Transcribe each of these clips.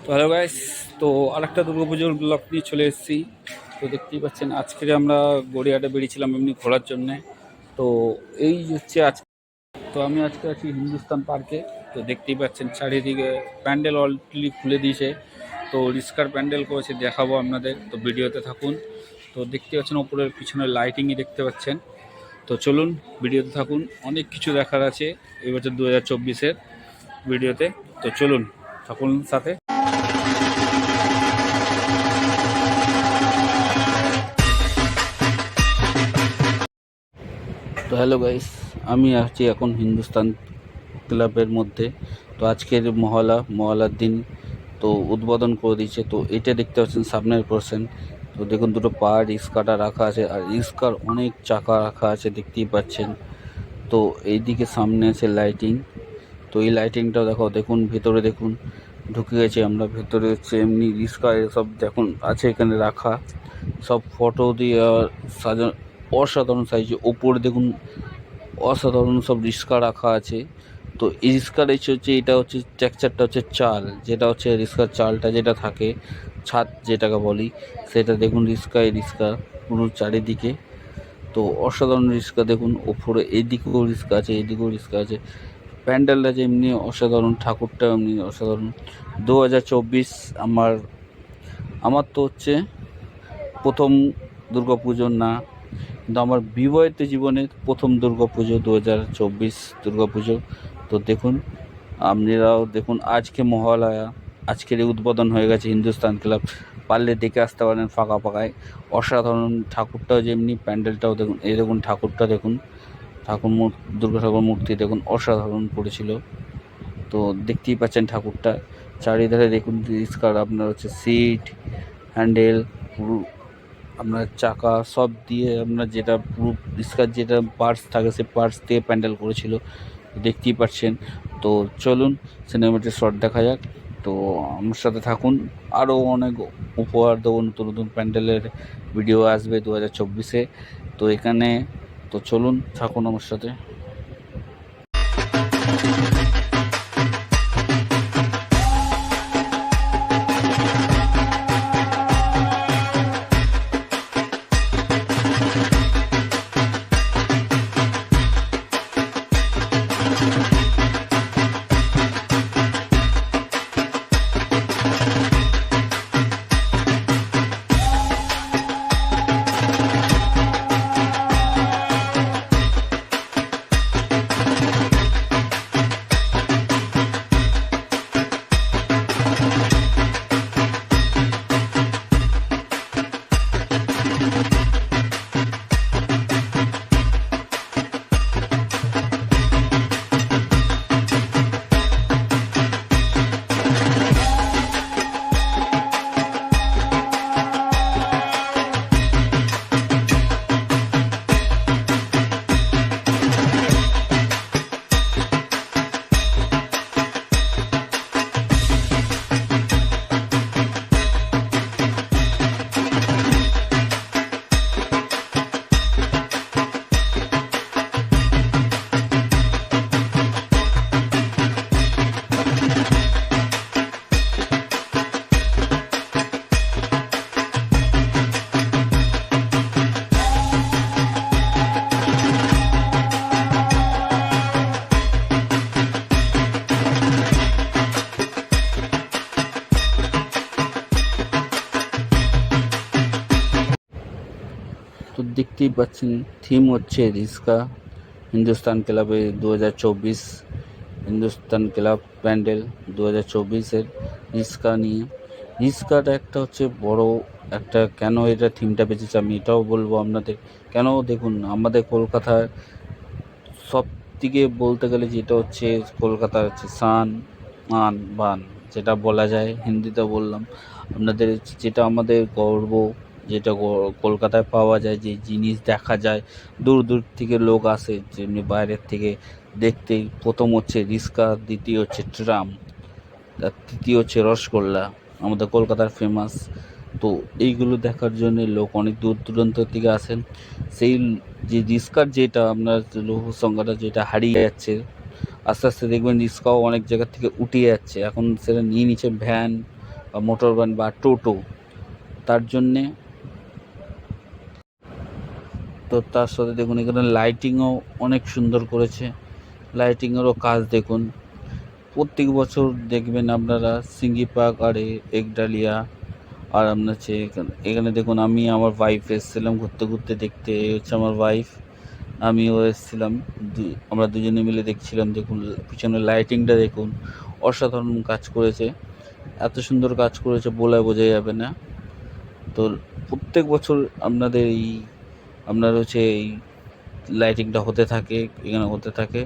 তো hello guys, তো আরেকটা দুর্গাপুজোর ব্লগ নিয়ে চলে এসেছি। তো দেখতেই পাচ্ছেন আজকে আমরা গড়িয়াহাটে বেরিয়েছিলাম এমনি ঘোরার জন্যে। তো এই হচ্ছে আজকে, তো আমি আজকে আছি হিন্দুস্তান পার্কে। তো দেখতেই পাচ্ছেন চারিদিকে প্যান্ডেল অলরেডি খুলে দিয়েছে। তো রিস্কার প্যান্ডেল করেছে, দেখাবো আপনাদের, তো ভিডিওতে থাকুন। তো দেখতে পাচ্ছেন ওপরের পিছনে লাইটিংই দেখতে পাচ্ছেন। তো চলুন ভিডিওতে থাকুন, অনেক কিছু দেখার আছে এই বছর 2024-এর ভিডিওতে। তো চলুন থাকুন সাথে। তো হ্যালো গাইস, আমি আছি এখন হিন্দুস্তান ক্লাবের মধ্যে। তো আজকের মহলার দিন, তো উদ্বোধন করে দিয়েছে। তো এটা দেখতে পাচ্ছেন সামনের পোর্শন। তো দেখুন দুটো পা রিক্সাটা রাখা আছে, আর রিক্সার অনেক চাকা রাখা আছে দেখতেই পাচ্ছেন। তো এইদিকে সামনে আছে লাইটিং। তো এই লাইটিংটাও দেখুন ভেতরে দেখুন, ঢুকে গেছে আমরা ভেতরে। হচ্ছে এমনি রিক্সা এসব দেখুন আছে এখানে রাখা, সব ফটো দিয়ে সাজানো, অসাধারণ সাইজে। ওপরে দেখুন অসাধারণ সব রিক্সা রাখা আছে। তো এই রিক্সার হচ্ছে এটা হচ্ছে টেক্সচারটা হচ্ছে চাল, যেটা হচ্ছে রিক্সার চালটা যেটা থাকে, ছাদ যেটাকে বলি, সেটা দেখুন রিক্সা পুরো চারিদিকে। তো অসাধারণ রিক্সা দেখুন, ওপরে এইদিকেও রিক্সা আছে, এইদিকেও রিক্সা আছে। প্যান্ডেলটা যে এমনি অসাধারণ, ঠাকুরটা এমনি অসাধারণ। 2024 আমার তো হচ্ছে প্রথম দুর্গাপুজো না, কিন্তু আমার বিবাহিত জীবনের প্রথম দুর্গাপুজো 2024 দুর্গাপুজো। তো দেখুন আপনারাও দেখুন, আজকে মহালয়া, আজকের এই উদ্বোধন হয়ে গেছে হিন্দুস্তান ক্লাব। পারলে দেখে আসতে পারেন ফাঁকা ফাঁকায়। অসাধারণ ঠাকুরটাও যেমনি, প্যান্ডেলটাও দেখুন। এই দেখুন ঠাকুরটা দেখুন, দুর্গা ঠাকুর মূর্তি দেখুন, অসাধারণ করেছিল। তো দেখতেই পাচ্ছেন ঠাকুরটা। চারিধারে দেখুন রিক্সার আপনার হচ্ছে সিট, হ্যান্ডেল, পুরো আপনার চাকা সব দিয়ে, আপনার যেটা পুরো রিক্সার যেটা পার্টস থাকে সে পার্টস দিয়ে প্যান্ডেল করেছিল, দেখতেই পাচ্ছেন। তো চলুন সিনেমাটিক শট দেখা যাক। তো আমার সাথে থাকুন, আরও অনেক উপহার দেবো, নতুন নতুন প্যান্ডেলের ভিডিও আসবে 2024-এ। তো এখানে, তো চলুন থাকুন আমার সাথে। তো দেখতেই পাচ্ছেন থিম হচ্ছে রিক্সা। হিন্দুস্তান ক্লাবে 2024 হিন্দুস্তান ক্লাব প্যান্ডেল 2024-এর রিক্সা নিয়ে। রিক্সাটা একটা হচ্ছে বড় একটা, কেন এটা থিমটা বেঁচেছে আমি এটাও বলবো আপনাদের। কেন দেখুন, আমাদের কলকাতার সব থেকে বলতে গেলে যেটা হচ্ছে কলকাতার হচ্ছে সান মান বান, যেটা বলা যায় হিন্দিতে বললাম আপনাদের, যেটা আমাদের গর্ব, যেটা কলকাতায় পাওয়া যায়, যে জিনিস দেখা যায়, দূর দূর থেকে লোক আসে যেমনি বাইরের থেকে দেখতে। প্রথম হচ্ছে রিক্সা, দ্বিতীয় হচ্ছে ট্রাম, আর তৃতীয় হচ্ছে রসগোল্লা, আমাদের কলকাতার ফেমাস। তো এইগুলো দেখার জন্য লোক অনেক দূর দূরান্ত থেকে আসেন। সেই যে রিক্সার যেটা আপনার লৌহ সংজ্ঞাটা যেটা হারিয়ে যাচ্ছে, আস্তে আস্তে দেখবেন রিক্সাও অনেক জায়গা থেকে উঠে যাচ্ছে। এখন সেটা নিয়ে নিচ্ছে ভ্যান, বা মোটর ভ্যান বা টোটো, তার জন্যে। তো তার সাথে দেখুন এখানে লাইটিংও অনেক সুন্দর করেছে, লাইটিংয়েরও কাজ দেখুন। প্রত্যেক বছর দেখবেন আপনারা সিঙ্গি পার্ক আর একডালিয়া, আর আপনার হচ্ছে এখানে দেখুন আমি আমার ওয়াইফ এসেছিলাম ঘুরতে ঘুরতে দেখতে। এই হচ্ছে আমার ওয়াইফ, আমিও এসেছিলাম, আমরা দুজনে মিলে দেখছিলাম। দেখুন পিছনে লাইটিংটা দেখুন, অসাধারণ কাজ করেছে, এত সুন্দর কাজ করেছে বলে বোঝা যাবে না। তো প্রত্যেক বছর আপনাদের আপনার হচ্ছে এই লাইটিংটা হতে থাকে, এখানে হতে থাকে।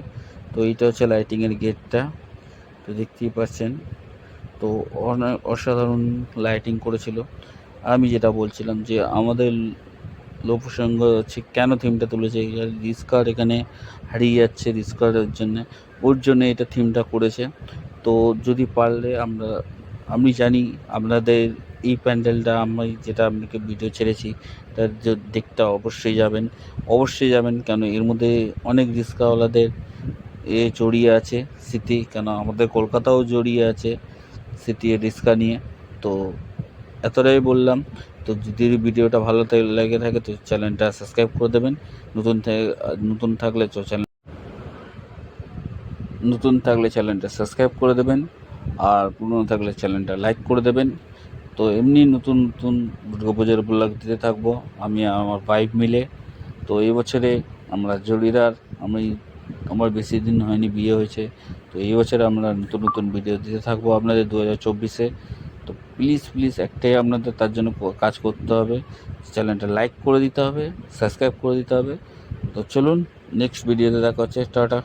তো এইটা হচ্ছে লাইটিংয়ের গেটটা, তো দেখতেই পাচ্ছেন। তো অসাধারণ লাইটিং করেছিল। আমি যেটা বলছিলাম যে আমাদের লোকপ্রসঙ্গ হচ্ছে কেন থিমটা তুলেছে, রিস্কার এখানে হারিয়ে যাচ্ছে, রিস্কারের জন্যে, ওর জন্য এটা থিমটা করেছে। তো যদি পারলে আমি জানি আপনাদের এই প্যান্ডেলটা, আমি যেটা আপনাকে ভিডিও ছেড়েছি তার দেখতে অবশ্যই যাবেন, কেন এর মধ্যে অনেক রিস্কাওয়ালাদের জড়িয়ে আছে স্মৃতি, কেন আমাদের কলকাতাও জড়িয়ে আছে স্মৃতি রিস্কা নিয়ে। তো এতটাই বললাম। তো যদি ভিডিওটা ভালো লেগে থাকে তো চ্যানেলটা সাবস্ক্রাইব করে দেবেন, নতুন থাকলে চ্যানেলটা সাবস্ক্রাইব করে দেবেন, আর পুরনো থাকলে চ্যানেলটা লাইক করে দেবেন। তো এমনি নতুন নতুন দুর্গাপুজোর ব্লগ দিতে থাকবো আমি আমার ওয়াইফ মিলে। তো এই বছরে আমরা জড়িদার, আমার বেশি দিন হয়নি বিয়ে হয়েছে, তো এই বছরে আমরা নতুন নতুন ভিডিও দিতে থাকবো আপনাদের 2024-এ। তো প্লিজ একটাই আপনাদের তার জন্য কাজ করতে হবে, চ্যানেলটা লাইক করে দিতে হবে, সাবস্ক্রাইব করে দিতে হবে। তো চলুন নেক্সট ভিডিওতে দেখা হচ্ছে, টাটা।